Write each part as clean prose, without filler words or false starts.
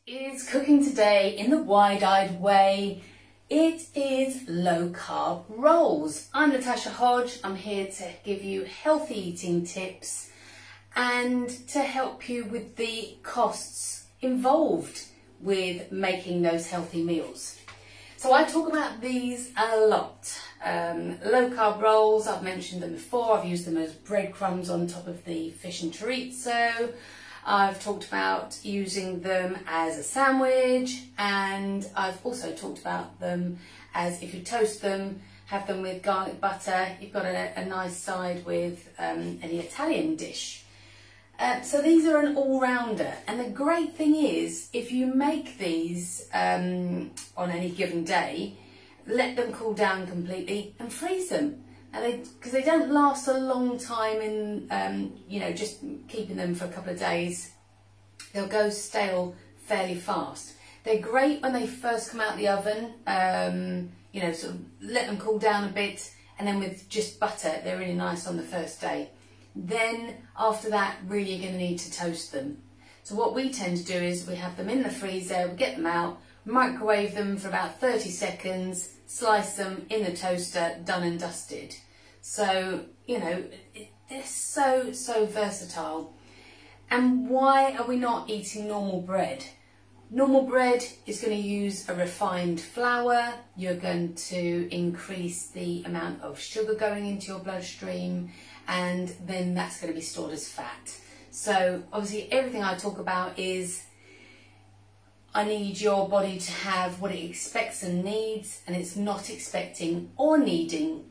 is cooking today in the wide-eyed way. It is low carb rolls. I'm Natasha Hodge. I'm here to give you healthy eating tips and to help you with the costs involved with making those healthy meals. So I talk about these a lot. Low carb rolls, I've mentioned them before. I've used them as breadcrumbs on top of the fish and chorizo. I've talked about using them as a sandwich, and I've also talked about them as, if you toast them, have them with garlic butter, you've got a nice side with any Italian dish. So these are an all-rounder, and the great thing is, if you make these on any given day, let them cool down completely and freeze them. Because they don't last a long time in, you know, just keeping them for a couple of days. They'll go stale fairly fast. They're great when they first come out the oven, you know, sort of let them cool down a bit, and then with just butter, they're really nice on the first day. Then after that, really you're going to need to toast them. So what we tend to do is we have them in the freezer, we get them out, microwave them for about 30 seconds, slice them in the toaster, done and dusted. So, you know, they're so versatile. And why are we not eating normal bread? Normal bread is going to use a refined flour. You're going to increase the amount of sugar going into your bloodstream, and then that's going to be stored as fat. So obviously everything I talk about is, I need your body to have what it expects and needs, and it's not expecting or needing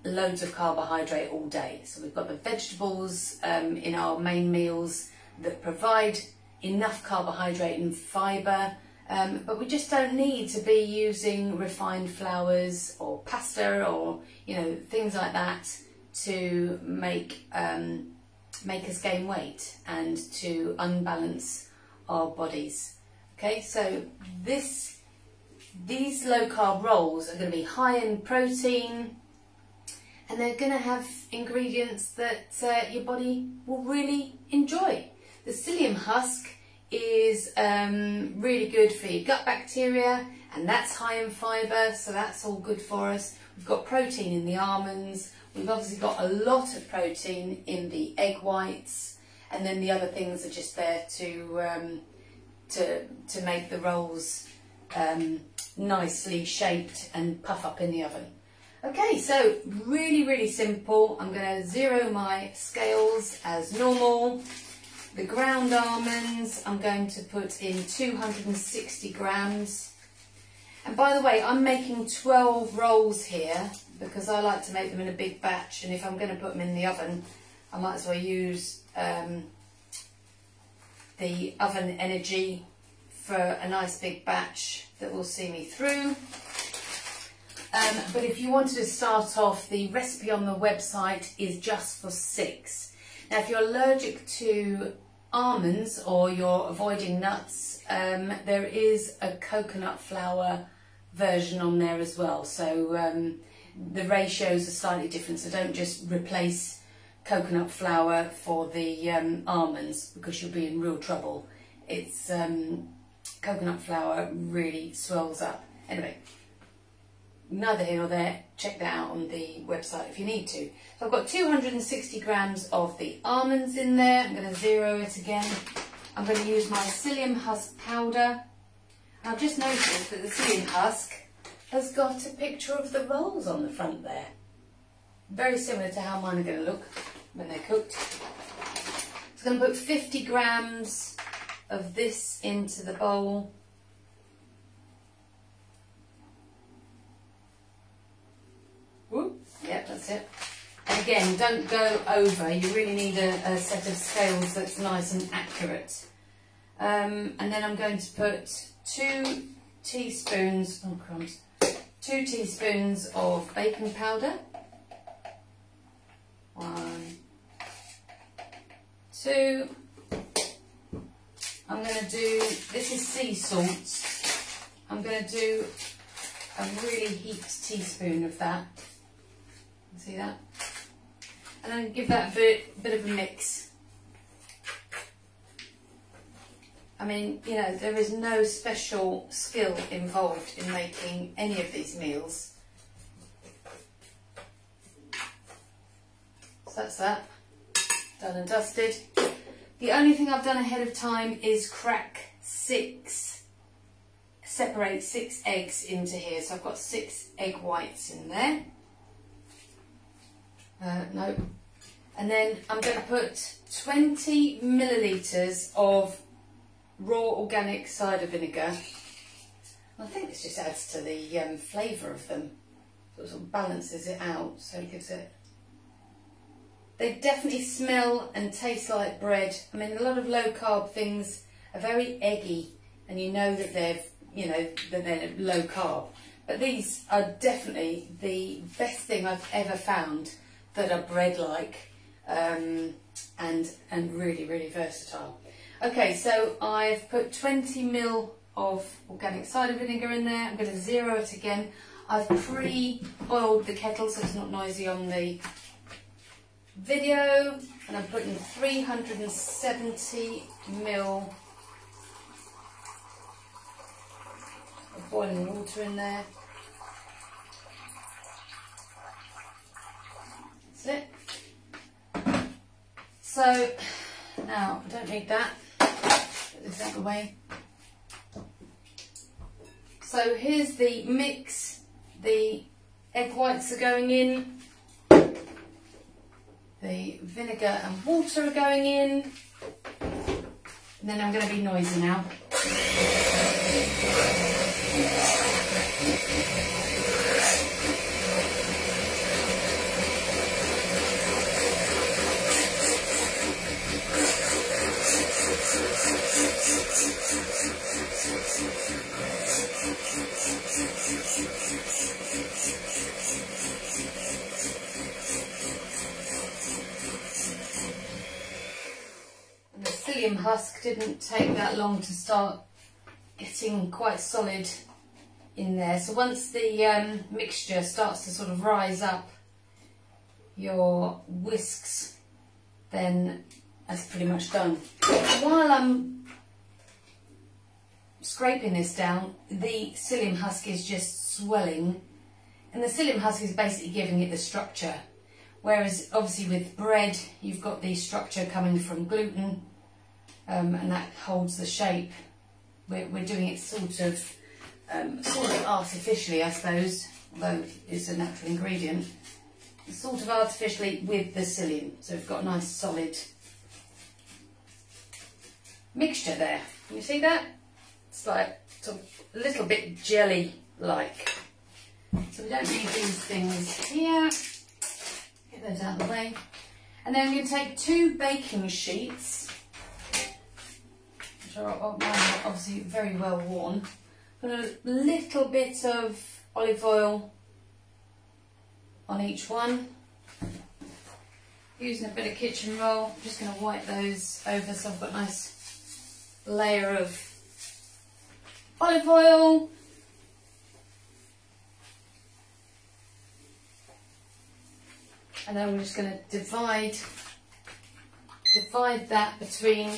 loads of carbohydrate all day. So we've got the vegetables in our main meals that provide enough carbohydrate and fibre, but we just don't need to be using refined flours or pasta or, you know, things like that to make us gain weight and to unbalance our bodies. Okay, so these low carb rolls are going to be high in protein, and they're going to have ingredients that your body will really enjoy. The psyllium husk is really good for your gut bacteria, and that's high in fibre, so that's all good for us. We've got protein in the almonds. We've obviously got a lot of protein in the egg whites, and then the other things are just there to make the rolls nicely shaped and puff up in the oven. Okay, so really simple. I'm going to zero my scales as normal. The ground almonds, I'm going to put in 260 grams. And by the way, I'm making 12 rolls here because I like to make them in a big batch, and if I'm going to put them in the oven, I might as well use the oven energy for a nice big batch that will see me through. But if you wanted to start off, the recipe on the website is just for 6. Now, if you're allergic to almonds or you're avoiding nuts, there is a coconut flour version on there as well. So the ratios are slightly different, so don't just replace coconut flour for the almonds, because you'll be in real trouble. It's coconut flour really swells up. Anyway, neither here nor there, check that out on the website if you need to. So I've got 260 grams of the almonds in there. I'm going to zero it again. I'm going to use my psyllium husk powder. I've just noticed that the psyllium husk has got a picture of the rolls on the front there. Very similar to how mine are going to look when they're cooked. So I'm going to put 50 grams of this into the bowl. Yep, that's it. And again, don't go over. You really need a set of scales that's nice and accurate. And then I'm going to put 2 teaspoons, oh crumbs, 2 teaspoons of baking powder. 1, 2. I'm going to do, this is sea salt. I'm going to do a really heaped teaspoon of that. See that? And then give that a bit of a mix. I mean, you know, there is no special skill involved in making any of these meals. So that's that, done and dusted. The only thing I've done ahead of time is separate 6 eggs into here. So I've got 6 egg whites in there. No. And then I'm going to put 20 millilitres of raw organic cider vinegar. I think this just adds to the flavour of them. So it sort of balances it out, so it gives it... They definitely smell and taste like bread. I mean, a lot of low carb things are very eggy, and you know that they're low carb. But these are definitely the best thing I've ever found that are bread-like and really, really versatile. Okay, so I've put 20 ml of organic cider vinegar in there. I'm going to zero it again. I've pre-boiled the kettle so it's not noisy on the video, and I'm putting 370 ml of boiling water in there. That's it. So now I don't need that. Put this out of the way. So here's the mix. The egg whites are going in. The vinegar and water are going in. And then I'm going to be noisy now. And the psyllium husk didn't take that long to start getting quite solid in there. So once the mixture starts to sort of rise up your whisks, then that's pretty much done. While I'm scraping this down, the psyllium husk is just swelling, and the psyllium husk is basically giving it the structure, whereas obviously with bread you've got the structure coming from gluten, and that holds the shape. We're doing it sort of artificially, I suppose, although it's a natural ingredient, sort of artificially with the psyllium, so we've got a nice solid mixture there. Can you see that? It's like sort of a little bit jelly-like. So we don't need these things here. Get those out of the way. And then we're going to take 2 baking sheets, which are obviously very well worn. Put a little bit of olive oil on each one. Using a bit of kitchen roll, I'm just going to wipe those over so I've got a nice layer of olive oil. And then we're just going to divide that between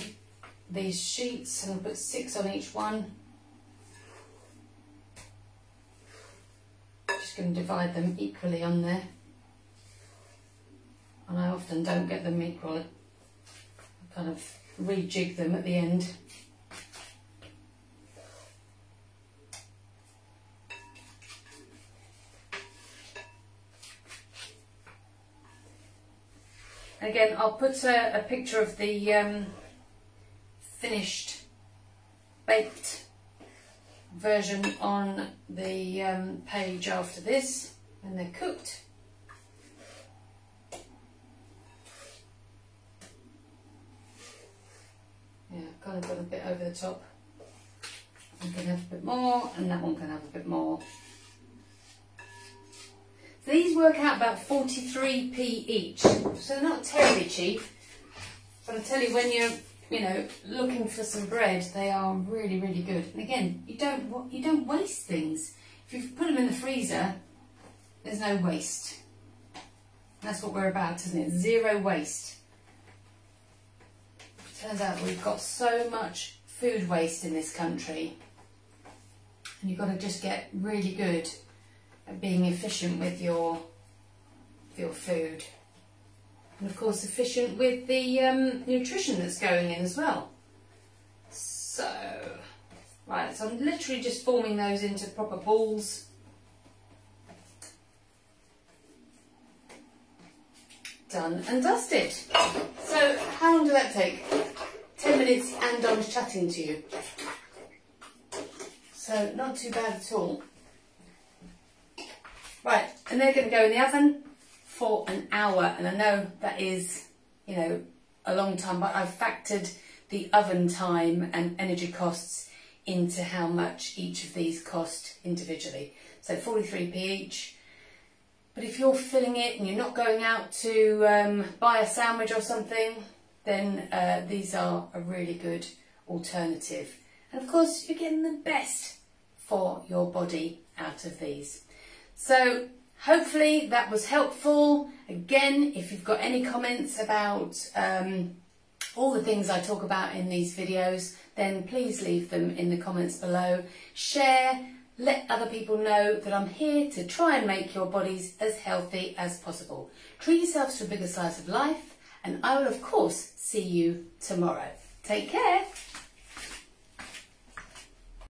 these sheets, and I'll put 6 on each one. Just going to divide them equally on there. And I often don't get them equal. I kind of rejig them at the end. And again, I'll put a picture of the finished baked version on the page after this when they're cooked. Yeah, kind of got a bit over the top. I'm going to have a bit more, and that one can have a bit more. So these work out about 43p each, so they're not terribly cheap. But I tell you, when you're, looking for some bread, they are really, really good. And again, you don't waste things. If you put them in the freezer, there's no waste. That's what we're about, isn't it? Zero waste. Turns out we've got so much food waste in this country, and you've got to just get really good at being efficient with your food, and of course efficient with the nutrition that's going in as well. So, right, so I'm literally just forming those into proper balls. Done and dusted. So how long did that take? 10 minutes and I was chatting to you. So not too bad at all. Right, and they're going to go in the oven for an hour, and I know that is, you know, a long time, but I've factored the oven time and energy costs into how much each of these cost individually. So 43p each. But if you're filling it and you're not going out to buy a sandwich or something, then these are a really good alternative. And of course, you're getting the best for your body out of these. So hopefully that was helpful. Again, if you've got any comments about all the things I talk about in these videos, then please leave them in the comments below. Share. Let other people know that I'm here to try and make your bodies as healthy as possible. Treat yourselves to a bigger slice of life, and I will of course see you tomorrow. Take care.